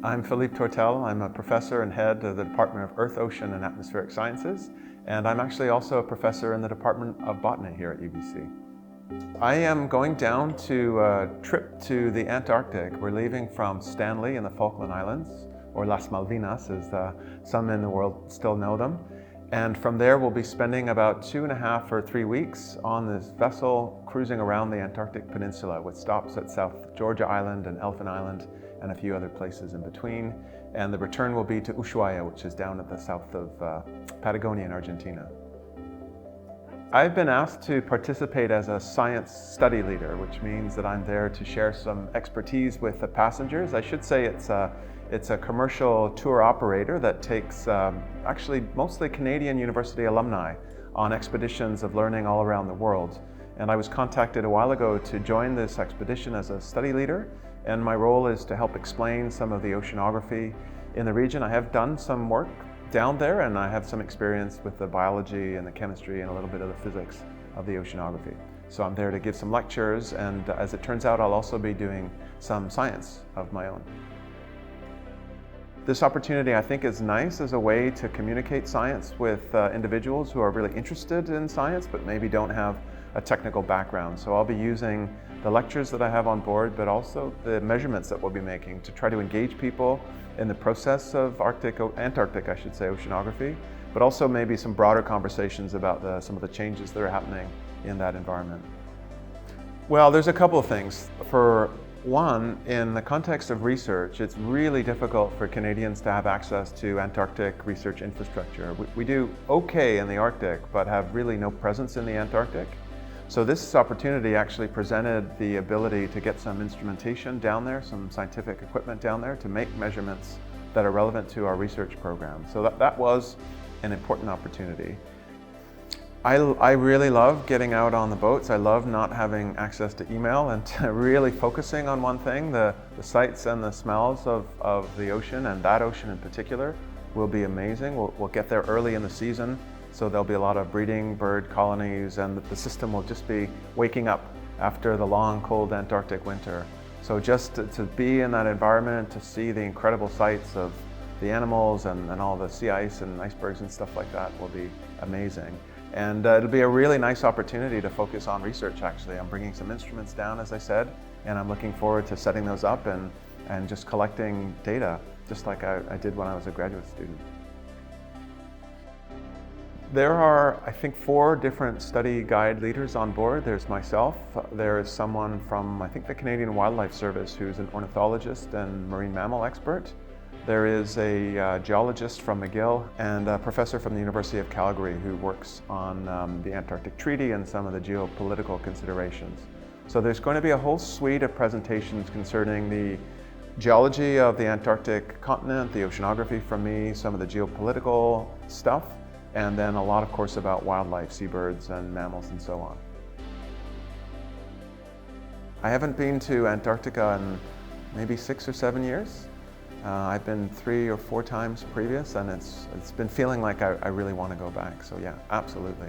I'm Philippe Tortell. I'm a professor and head of the Department of Earth, Ocean and Atmospheric Sciences, and I'm actually also a professor in the Department of Botany here at UBC. I am going down to a trip to the Antarctic. We're leaving from Stanley in the Falkland Islands, or Las Malvinas as some in the world still know them. And from there we'll be spending about 2.5 or 3 weeks on this vessel cruising around the Antarctic Peninsula with stops at South Georgia Island and Elephant Island and a few other places in between. And the return will be to Ushuaia, which is down at the south of Patagonia in Argentina. I've been asked to participate as a science study leader, which means that I'm there to share some expertise with the passengers. I should say it's a commercial tour operator that takes actually mostly Canadian university alumni on expeditions of learning all around the world. And I was contacted a while ago to join this expedition as a study leader, and my role is to help explain some of the oceanography in the region. I have done some work down there, and I have some experience with the biology and the chemistry and a little bit of the physics of the oceanography. So I'm there to give some lectures, and as it turns out, I'll also be doing some science of my own. This opportunity, I think, is nice as a way to communicate science with individuals who are really interested in science but maybe don't have a technical background. So I'll be using the lectures that I have on board, but also the measurements that we'll be making to try to engage people in the process of Antarctic oceanography, but also maybe some broader conversations about some of the changes that are happening in that environment. Well, there's a couple of things. For one, in the context of research, it's really difficult for Canadians to have access to Antarctic research infrastructure. We do okay in the Arctic, but have really no presence in the Antarctic. So this opportunity actually presented the ability to get some instrumentation down there, some scientific equipment down there to make measurements that are relevant to our research program. So that was an important opportunity. I really love getting out on the boats. I love not having access to email and really focusing on one thing. The sights and the smells of the ocean, and that ocean in particular, will be amazing. We'll get there early in the season, so there'll be a lot of breeding bird colonies, and the system will just be waking up after the long, cold Antarctic winter. So just to be in that environment, to see the incredible sights of the animals and all the sea ice and icebergs and stuff like that will be amazing. And it'll be a really nice opportunity to focus on research, actually. I'm bringing some instruments down, as I said, and I'm looking forward to setting those up and just collecting data, just like I did when I was a graduate student. There are, I think, 4 different study guide leaders on board. There's myself, there is someone from, I think, the Canadian Wildlife Service who's an ornithologist and marine mammal expert. There is a geologist from McGill and a professor from the University of Calgary who works on the Antarctic Treaty and some of the geopolitical considerations. So there's going to be a whole suite of presentations concerning the geology of the Antarctic continent, the oceanography from me, some of the geopolitical stuff, and then a lot, of course, about wildlife, seabirds and mammals and so on. I haven't been to Antarctica in maybe 6 or 7 years. I've been 3 or 4 times previous, and it's been feeling like I really want to go back. So yeah, absolutely.